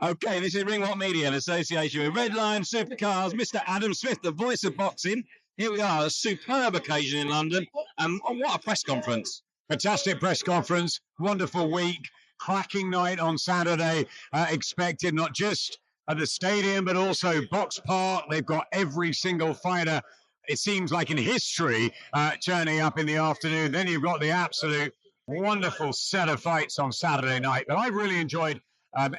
Okay, this is Ringwalk Media in association with Red Lion Supercars, Mr. Adam Smith, the voice of boxing. Here we are, a superb occasion in London. What a press conference. Fantastic press conference, wonderful week, cracking night on Saturday, expected not just at the stadium, but also Box Park. They've got every single fighter, it seems like in history, turning up in the afternoon. Then you've got the absolute wonderful set of fights on Saturday night. But I've really enjoyed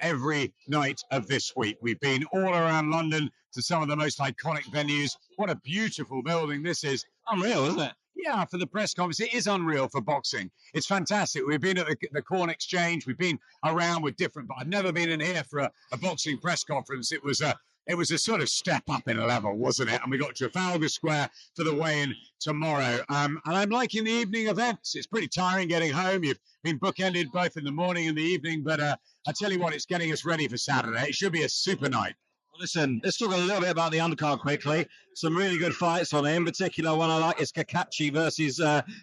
every night of this week. We've been all around London to some of the most iconic venues. What a beautiful building this is. Unreal, isn't it? Yeah, for the press conference, it is unreal for boxing. It's fantastic. We've been at the Corn Exchange. We've been around with different, but I've never been in here for a boxing press conference. It was a sort of step up in a level, wasn't it? And we got Trafalgar Square for the weigh-in tomorrow. And I'm liking the evening events. It's pretty tiring getting home. You've been bookended both in the morning and the evening, but I tell you what, it's getting us ready for Saturday. It should be a super night. Listen, let's talk a little bit about the undercard quickly. Some really good fights on it. In particular, one I like is Kakachi versus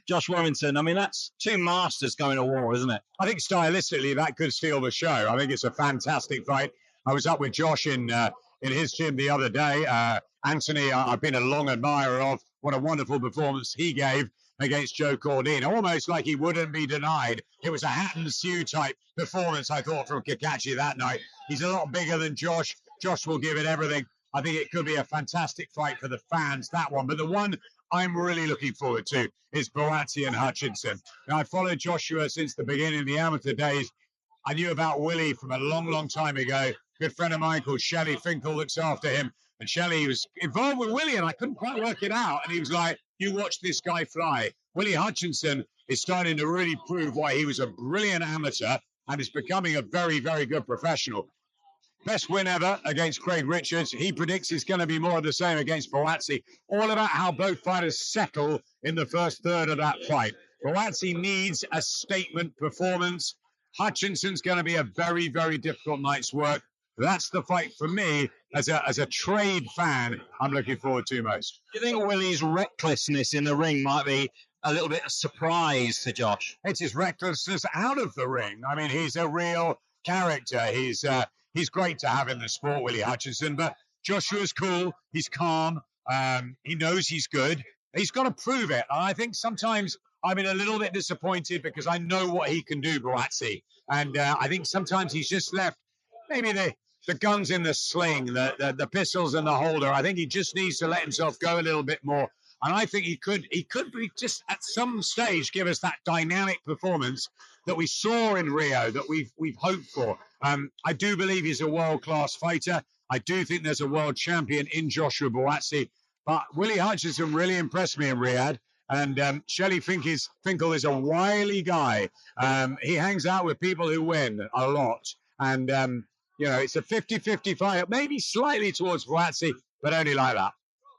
Josh Warrington. I mean, that's two masters going to war, isn't it? I think stylistically that could steal the show. I think it's a fantastic fight. I was up with Josh in his gym the other day. Anthony, I've been a long admirer of. What a wonderful performance he gave against Joe Cordina. Almost like he wouldn't be denied. It was a hat and sue type performance, I thought, from Kakachi that night. He's a lot bigger than Josh. Josh will give it everything. I think it could be a fantastic fight for the fans, that one. But the one I'm really looking forward to is Boatti and Hutchinson. Now, I followed Joshua since the beginning of the amateur days. I knew about Willie from a long, long time ago. Good friend of mine called Shelley Finkel looks after him. And Shelley was involved with Willie, and I couldn't quite work it out. And he was like, you watch this guy fly. Willie Hutchinson is starting to really prove why he was a brilliant amateur and is becoming a very, very good professional. Best win ever against Craig Richards. He predicts it's going to be more of the same against Boatti. All about how both fighters settle in the first third of that fight. Boatti needs a statement performance. Hutchinson's going to be a very, very difficult night's work. That's the fight for me as a trade fan I'm looking forward to most. Do you think Willie's recklessness in the ring might be a little bit of surprise to Josh? It's his recklessness out of the ring. I mean, he's a real character. He's great to have in the sport, Willie Hutchinson, but Joshua's cool. He's calm. He knows he's good. He's got to prove it. And I think sometimes I'm a little bit disappointed because I know what he can do, Boatti. And I think sometimes he's just left maybe the guns in the sling, the pistols in the holder. I think he just needs to let himself go a little bit more. And I think he could be just at some stage give us that dynamic performance that we saw in Rio, that we've hoped for. I do believe he's a world-class fighter. I do think there's a world champion in Joshua Boatti. But Willie Hutchinson really impressed me in Riyadh. And Shelley Finkel is a wily guy. He hangs out with people who win a lot. And, it's a 50-50 fight, maybe slightly towards Boatti, but only like that.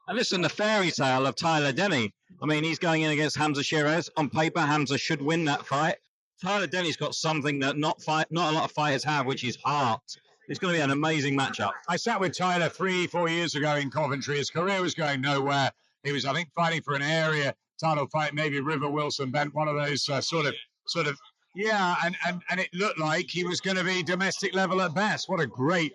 And listen, the fairy tale of Tyler Denny. I mean, he's going in against Hamza Shiraz. On paper, Hamza should win that fight. Tyler Denny's got something that not a lot of fighters have, which is heart. It's going to be an amazing matchup. I sat with Tyler 3-4 years ago in Coventry. His career was going nowhere. He was, I think, fighting for an area title fight, maybe River Wilson Bent, one of those sort of, yeah. And it looked like he was going to be domestic level at best. What a great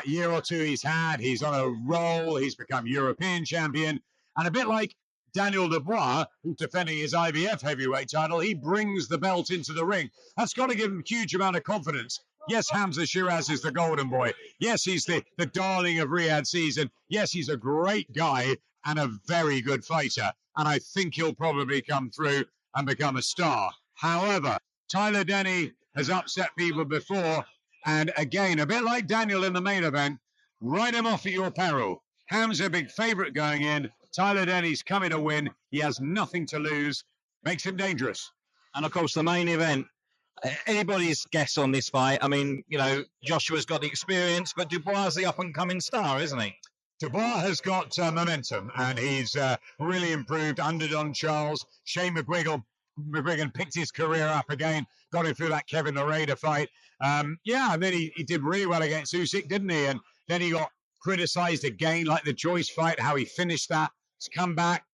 year or two he's had. He's on a roll. He's become European champion. And a bit like Daniel Dubois, who's defending his IBF heavyweight title, he brings the belt into the ring. That's got to give him a huge amount of confidence. Yes, Hamza Shiraz is the golden boy. Yes, he's the darling of Riyadh season. Yes, he's a great guy and a very good fighter. And I think he'll probably come through and become a star. However, Tyler Denny has upset people before. And again, a bit like Daniel in the main event, write him off at your peril. Ham's a big favourite going in. Tyler Denny's coming to win. He has nothing to lose. Makes him dangerous. And, of course, the main event. Anybody's guess on this fight. I mean, Joshua's got the experience, but Dubois is the up-and-coming star, isn't he? Dubois has got momentum, and he's really improved under Don Charles. Shane McGuigan picked his career up again, got him through that Kevin the Raider fight. And then he did really well against Usyk, didn't he? And then he got criticised again, like the Joyce fight, how he finished that. He's come back,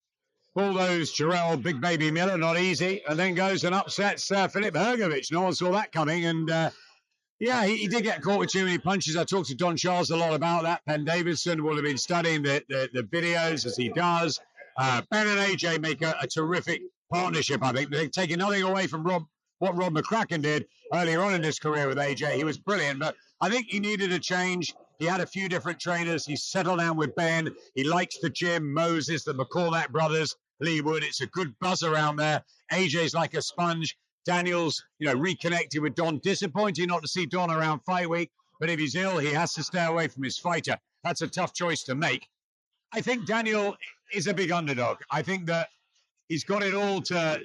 bulldoze Jarrell Big Baby Miller, not easy, and then goes and upsets Filip Hrgovic. No one saw that coming, and Yeah, he did get caught with too many punches. I talked to Don Charles a lot about that. Penn Davidson will have been studying the videos as he does. Ben and AJ make a terrific partnership, I think. They're taking nothing away from what Rob McCracken did earlier on in his career with AJ. He was brilliant, but I think he needed a change. He had a few different trainers. He settled down with Ben. He likes the gym, Moses, the McCormack brothers, Lee Wood. It's a good buzz around there. AJ's like a sponge. Daniel's, reconnected with Don. Disappointing not to see Don around fight week, but if he's ill, he has to stay away from his fighter. That's a tough choice to make. I think Daniel is a big underdog. I think that he's got it all to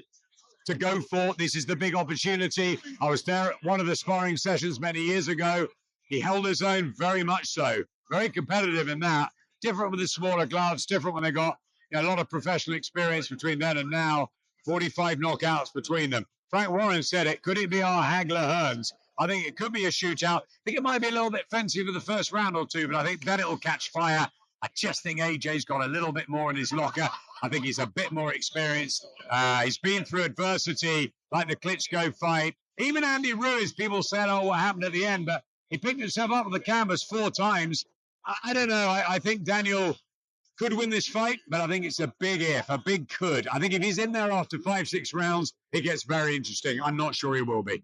go for. This is the big opportunity. I was there at one of the sparring sessions many years ago. He held his own, very much so. Very competitive in that. Different with the smaller gloves, different when they got a lot of professional experience between then and now. 45 knockouts between them. Frank Warren said it. Could it be our Hagler Hearns? I think it could be a shootout. I think it might be a little bit fancy for the first round or two, but I think then it'll catch fire. I just think AJ's got a little bit more in his locker. I think he's a bit more experienced. He's been through adversity, like the Klitschko fight. Even Andy Ruiz, people said, oh, what happened at the end? But he picked himself up on the canvas 4 times. I don't know. I think Daniel could win this fight, but I think it's a big if, a big could. I think if he's in there after 5-6 rounds, it gets very interesting. I'm not sure he will be.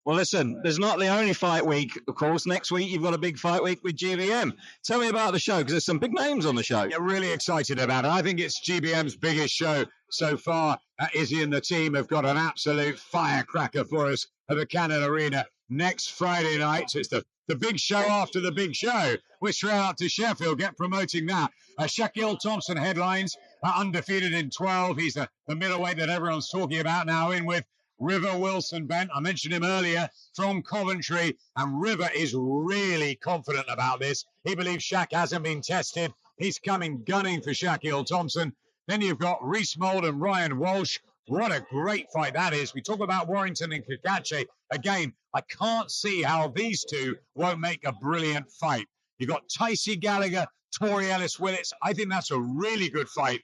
Well, listen, there's not the only fight week, of course. Next week, you've got a big fight week with GBM. Tell me about the show, because there's some big names on the show. Yeah, really excited about it. I think it's GBM's biggest show so far. Izzy and the team have got an absolute firecracker for us at the Cannon Arena next Friday night. So it's the big show after the big show. We're straight up to Sheffield, get promoting that. Shaquille Thompson headlines, undefeated in 12. He's the middleweight that everyone's talking about now, in with River Wilson Bent. I mentioned him earlier, from Coventry, and River is really confident about this. He believes Shaq hasn't been tested. He's coming gunning for Shaquille Thompson. Then you've got Reese Mould and Ryan Walsh. What a great fight that is. We talk about Warrington and Kakache. Again, I can't see how these two won't make a brilliant fight. You've got Tycee Gallagher, Tori Ellis-Willits. I think that's a really good fight.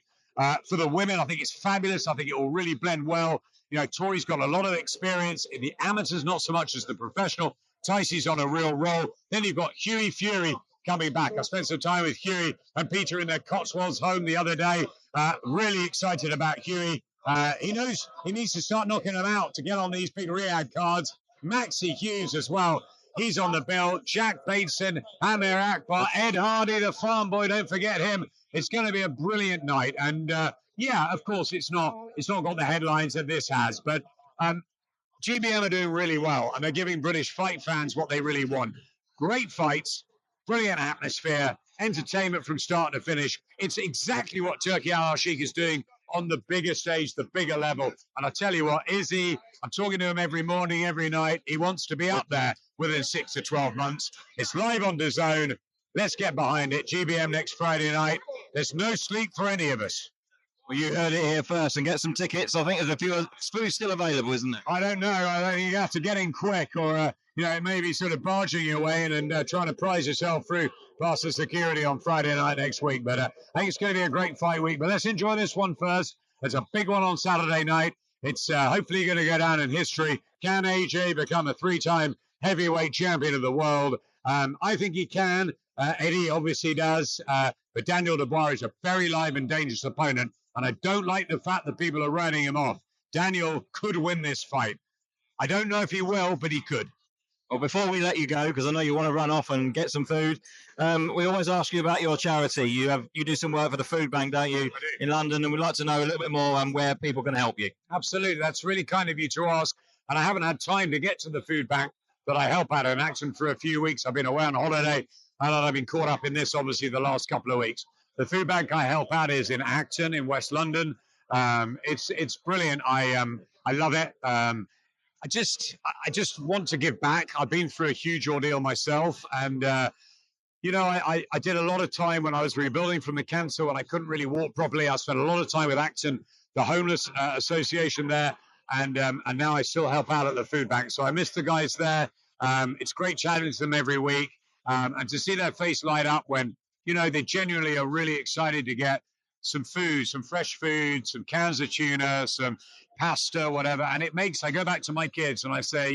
For the women, I think it's fabulous. I think it will really blend well. Tori's got a lot of experience in the amateurs, not so much as the professional. Tycee's on a real roll. Then you've got Hughie Fury coming back. I spent some time with Hughie and Peter in their Cotswolds home the other day. Really excited about Hughie. He knows he needs to start knocking them out to get on these big Riyadh cards. Maxie Hughes as well. He's on the bill. Jack Bateson, Amir Akbar, Ed Hardy, the farm boy. Don't forget him. It's going to be a brilliant night. And of course, it's not got the headlines that this has. But GBM are doing really well, and they're giving British fight fans what they really want. Great fights, brilliant atmosphere, entertainment from start to finish. It's exactly what Turki Al-Sheikh is doing on the bigger stage, the bigger level. And I tell you what, Izzy, I'm talking to him every morning, every night. He wants to be up there within 6 to 12 months. It's live on DAZN. Let's get behind it. GBM next Friday night. There's no sleep for any of us. Well, you heard it here first, and get some tickets. I think there's a few still available, isn't there? I don't know. I think you have to get in quick, or it may be sort of barging your way in and trying to prize yourself through past the security on Friday night next week. But I think it's going to be a great fight week. But let's enjoy this one first. There's a big one on Saturday night. It's hopefully going to go down in history. Can AJ become a 3-time heavyweight champion of the world? I think he can. Eddie obviously does. But Daniel Dubois is a very live and dangerous opponent. And I don't like the fact that people are writing him off. Daniel could win this fight. I don't know if he will, but he could. Well, before we let you go, because I know you want to run off and get some food, we always ask you about your charity. You do some work for the food bank, don't you, in London? And we'd like to know a little bit more on where people can help you. Absolutely. That's really kind of you to ask. And I haven't had time to get to the food bank that I help out in Acton for a few weeks. I've been away on holiday, and I've been caught up in this, obviously, the last couple of weeks. The food bank I help out is in Acton in West London. It's brilliant. I love it. I just want to give back. I've been through a huge ordeal myself, and I did a lot of time when I was rebuilding from the cancer when I couldn't really walk properly. I spent a lot of time with Acton, the homeless association there, and now I still help out at the food bank. So I miss the guys there. It's great chatting to them every week, and to see their face light up when they genuinely are really excited to get some food, some fresh food, some cans of tuna, some pasta, whatever. And I go back to my kids and I say,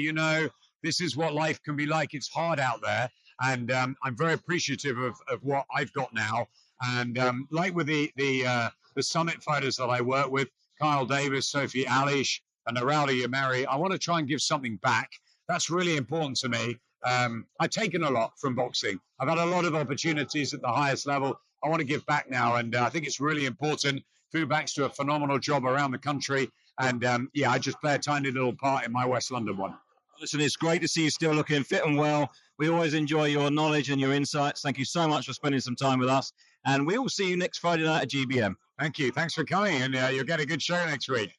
this is what life can be like. It's hard out there, and I'm very appreciative of what I've got now. And like with the summit fighters that I work with, Kyle Davis, Sophie Alish, and Narali Yamari, I want to try and give something back. That's really important to me. I've taken a lot from boxing. I've had a lot of opportunities at the highest level. I want to give back now, and I think it's really important. Fubak's do a phenomenal job around the country, and I just play a tiny little part in my West London one. Listen, it's great to see you still looking fit and well. We always enjoy your knowledge and your insights. Thank you so much for spending some time with us, and we will see you next Friday night at GBM. Thank you. Thanks for coming, and you'll get a good show next week.